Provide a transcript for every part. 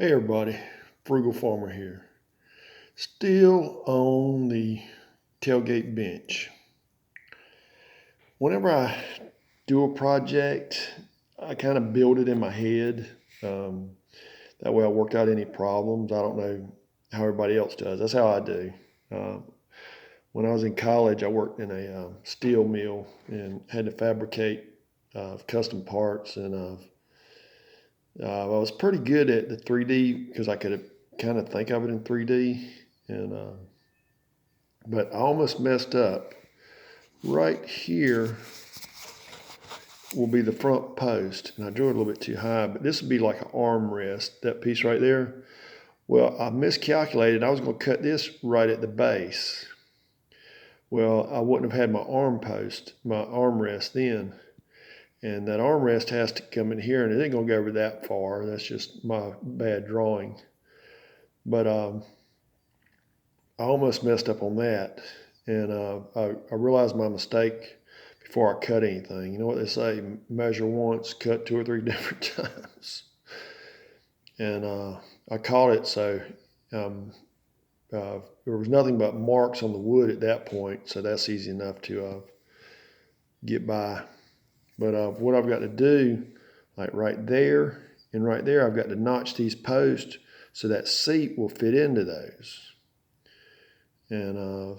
Hey everybody, Frugal Farmer here. Still on the tailgate bench. Whenever I do a project, I kind of build it in my head. Um, that way I work out any problems. I don't know how everybody else does. That's how I do. Uh, when I was in college, I worked in a steel mill and had to fabricate custom parts. And I was pretty good at the 3D because I could kind of think of it in 3D. And but I almost messed up. Right here will be the front post, and I drew it a little bit too high, but this would be like an armrest, that piece right there. Well, I miscalculated. I was going to cut this right at the base. Well, I wouldn't have had my armrest then. And that armrest has to come in here, and it ain't going to go over that far. That's just my bad drawing. But I almost messed up on that. And I realized my mistake before I cut anything. You know what they say, measure once, cut two or three different times. And I caught it, so um, there was nothing but marks on the wood at that point, so that's easy enough to get by. But what I've got to do, like right there and right there, I've got to notch these posts so that seat will fit into those. And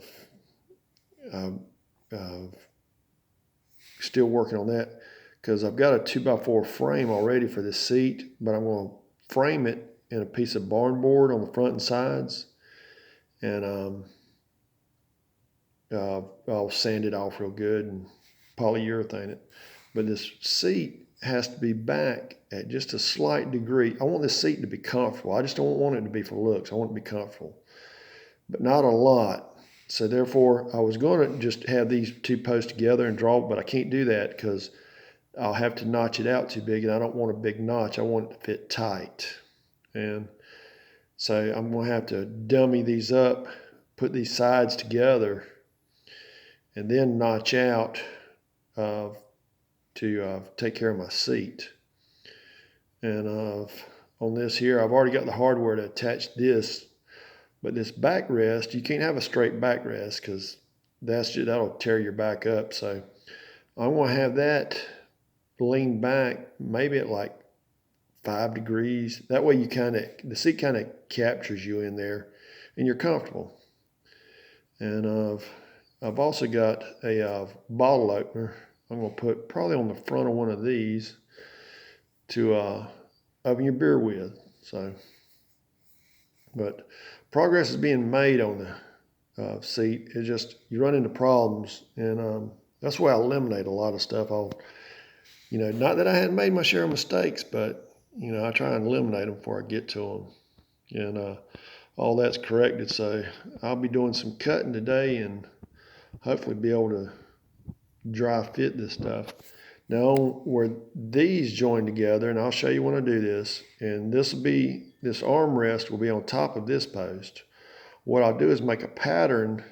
still working on that because I've got a 2x4 frame already for this seat, but I'm going to frame it in a piece of barn board on the front and sides, and I'll sand it off real good and polyurethane it. But this seat has to be back at just a slight degree. I want this seat to be comfortable. I just don't want it to be for looks. I want it to be comfortable, but not a lot. So therefore, I was going to just have these two posts together and draw, but I can't do that because I'll have to notch it out too big, and I don't want a big notch. I want it to fit tight. And so I'm going to have to dummy these up, put these sides together, and then notch out to take care of my seat. And on this here, I've already got the hardware to attach this, but this backrest, you can't have a straight backrest because that'll tear your back up. So I'm going to have that lean back maybe at like 5 degrees. That way the seat kind of captures you in there and you're comfortable. And I've also got a bottle opener I'm going to put probably on the front of one of these to open your beer with. So, but progress is being made on the seat. It's just you run into problems, and that's why I eliminate a lot of stuff. Not that I hadn't made my share of mistakes, but I try and eliminate them before I get to them, and all that's corrected. So I'll be doing some cutting today, and hopefully be able to dry fit this stuff. Now, where these join together, and I'll show you when I do this, and this armrest will be on top of this post. What I'll do is make a pattern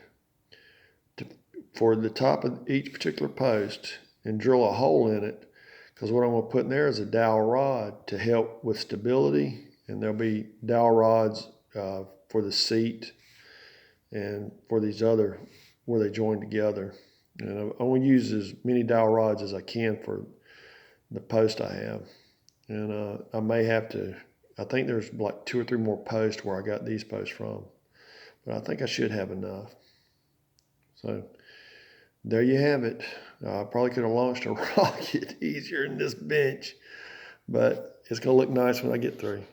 for the top of each particular post and drill a hole in it, because what I'm going to put in there is a dowel rod to help with stability, and there'll be dowel rods for the seat and for these other where they join together. And I want to use as many dowel rods as I can for the post I have. And I may have to, I think there's like 2 or 3 more posts where I got these posts from. But I think I should have enough. So there you have it. I probably could have launched a rocket easier in this bench, but it's going to look nice when I get through.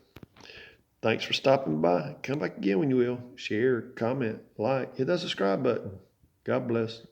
Thanks for stopping by. Come back again when you will. Share, comment, like, hit that subscribe button. God bless.